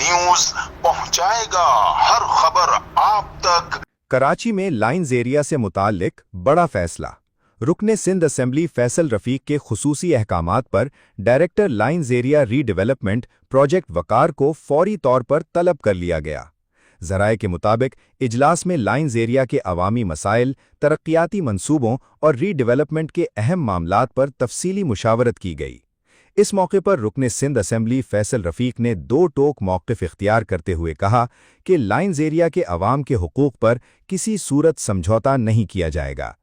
News पहुंचाएगा हर खबर आप तक। कराची में लाइन्स एरिया से मुताल्लिक बड़ा फैसला। रुकने सिंध असेंबली फैसल रफीक के खुसूसी अहकामात पर director lines area redevelopment project Waqar को फौरी तौर पर तलब कर लिया गया। ज़राए के मुताबिक इजलास में लाइन्स एरिया के अवामी मसाइल, तरक्याती मंसूबों और रीडेवलपमेंट के अहम मामलात पर तफसीली मुशावरत की गई। इस मौके पर रुकने सिंध असेंबली फैसल रफीक ने दो टोक मौक़िफ़ इख्तियार करते हुए कहा कि लाइन्स एरिया के अवाम के हुकूक़ पर किसी सूरत समझौता नहीं किया जाएगा।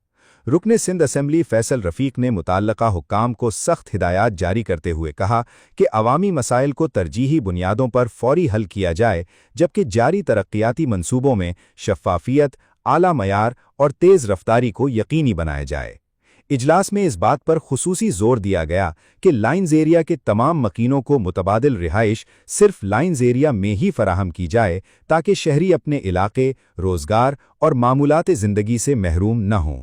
रुकने सिंध असेंबली फैसल रफीक ने मुताल्लिका हुक्काम को सख्त हिदायत जारी करते हुए कहा कि अवामी मसाइल को तरजीही बुनियादों पर फौरी हल किया जाए, जबकि जारी तरक्याती मंसूबों में शफ़ाफ़ियत, आला मयार और तेज़ रफ्तारी को यकीनी बनाया जाए। इजलास में इस बात पर खुसूसी जोर दिया गया कि लाइन्स एरिया के तमाम मकीनों को मुतबादिल रिहाइश सिर्फ लाइन्स एरिया में ही फराहम की जाए, ताकि शहरी अपने इलाके, रोज़गार और मामूलात ज़िंदगी से महरूम न हों।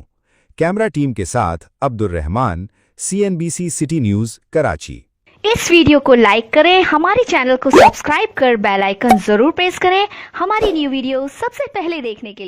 कैमरा टीम के साथ Abdul Rahman, CNBC city news, Karachi. इस वीडियो को लाइक करें, हमारे चैनल को सब्सक्राइब कर बेल आइकन जरूर प्रेस करें हमारी न्यू वीडियो सबसे पहले देखने के लिए।